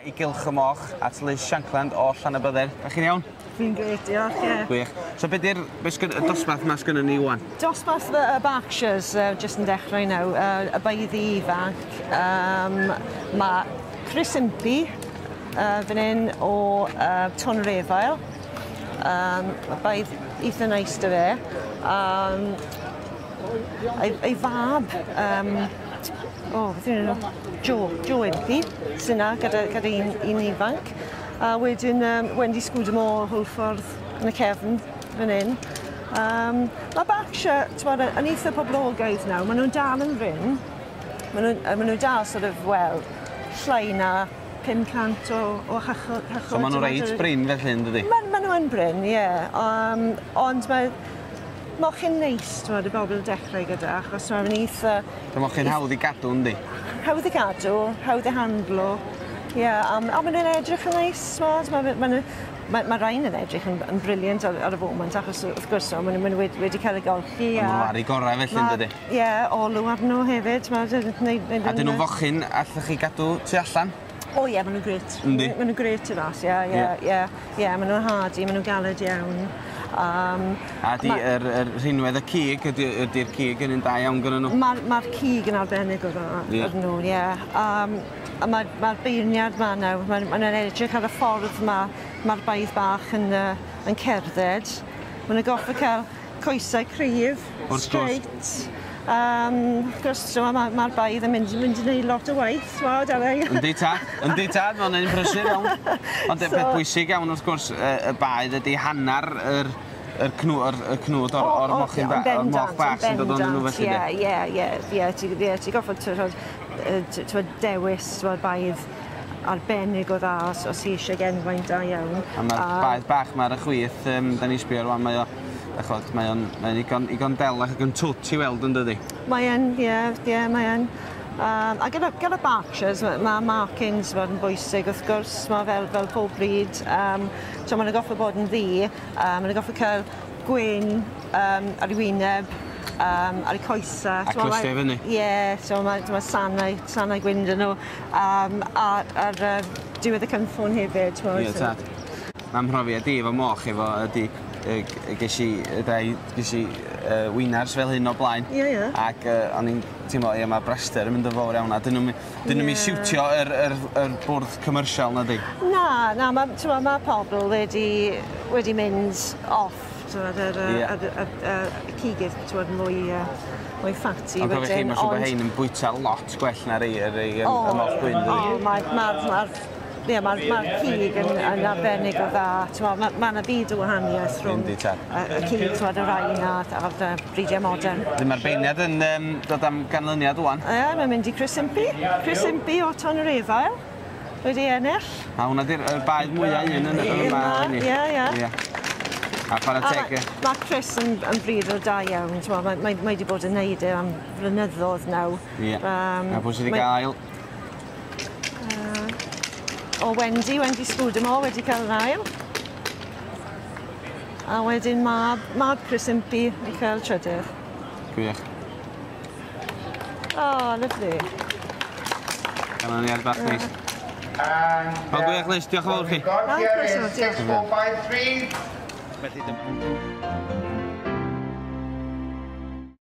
I gylch y moch at Liz Shankland o Llanybydden. Ydych chi'n iawn? Fi'n grêt, diolch, ie. Gwych. So beth yw'r dosbarth yma sgynnon ni wan? Dosbarth y Berkshires, jyst yn dechrau nawr, y baiddi ifanc. Mae Chris Impey fan hyn o Tonrefael. Mae baedd eitha neis dy fe. Ei fab, beth yw'n nhw? Joe Impey, sy'n yna gyda un ifanc. A wedyn Wendy Scudamore Hwlffordd yn y cefn fan hyn. Mae Berkshire, yn eitha poblogaidd nawr, maen nhw'n dal yn ryn. Maen nhw dal sort of, wel, llai na 500 o hachod. So maen nhw reit bryn felly yn dydi? Maen nhw yn bryn, ie. Ond mae Moch yn neis, y bobl dechrau gyda, achos mae'n eitha... Moch yn hawdd i gadw, yndi? Hawdd i gadw, hawdd i handlo. Ie, a maen nhw'n edrych yn neis, mae rhain yn edrych yn briliant ar y foment, achos wrth gwrs, maen nhw wedi cael ei golchi. Maen nhw'n ar ei gorau felly, yn dydi? Ie, olw arno hefyd. A dyn nhw'n fochyn, allwch chi gadw tu allan? O ie, maen nhw'n gret. Yndi? Maen nhw'n gret y ras, ie. Maen nhw'n hardy, maen nhw'n galed iawn. A yr rhinwedd y cig, ydy'r cig yn un da iawn gyda nhw? Mae'r cig yn arbennig o nhw, ie. Mae'r beirniad ma nawr, mae'n edrych ar y ffordd mae'r baedd bach yn cerdded. Mae'n goffa cael coesau cryf, straight. Wrth gwrs, mae'r baedd yn mynd i wneud lot o waith, Yndi tad, mae'n ein prysur iawn. Ond beth bwysig iawn, wrth gwrs, y baedd ydy hannar y cnwd o'r moch bach sy'n dod o'n nhw felly. Ie, ti'n goffod dewis baedd arbennig o dda os i eisiau genfain da iawn. A mae'r baedd bach mae'r chwith, da ni sbio rwan, mae'n igon del ac yn twt i weld yn dydi? Mae yn, ie, mae yn. A gyda Berkshires, mae markings yn bwysig wrth gwrs, mae fel pob bryd. Mae'n goffa bod yn ddi, mae'n goffa cael gwyn ar ei wyneb, ar ei coesa. A clwystau fyny? Ie, mae sanau gwyn dyn nhw. Ar diwedd y cynffon hefyd. Ie, tad. Mae'n mhrofiad i efo moch efo ydy ges i wynars fel hyn o blaen. Ac o'n i'n teimlo, mae braster yn mynd yn fawr iawn. A dyn nhw'n siwtio yr bwrdd commercial na di? Na, mae pobl wedi mynd off. Y cigydd yn mwy ffati. Ond cofio chi, mae'n siŵr bod hein yn bwyta lot gwell na'r moch gwyn. Mae'r cig yn arbennig o dda. Mae yna byd o wahaniaeth rhwng y cig, y rhain a'r bridiau modern. Mae'r beirniad yn dod am ganlyniad wan? Ie, mae'n mynd i Chris Impey. Chris Impey o Tonrefael. Wedi ennill. A hwnna di'r baedd mwyaf un yn yma hynny? Ie. A chwarae teg? Mae Chris yn bryd o da iawn. Mae wedi bod yn neud am flynyddoedd nawr. Ie. A pwy sydd wedi gael ail? O Wendy Scudamore wedi cael yn ail. A wedyn mab Chris Impey wedi cael trydydd. Gwych. Lyfli. Canlyniad bach neis. Gwych, Liz, diolch yn fawr chi. Diolch. 6453.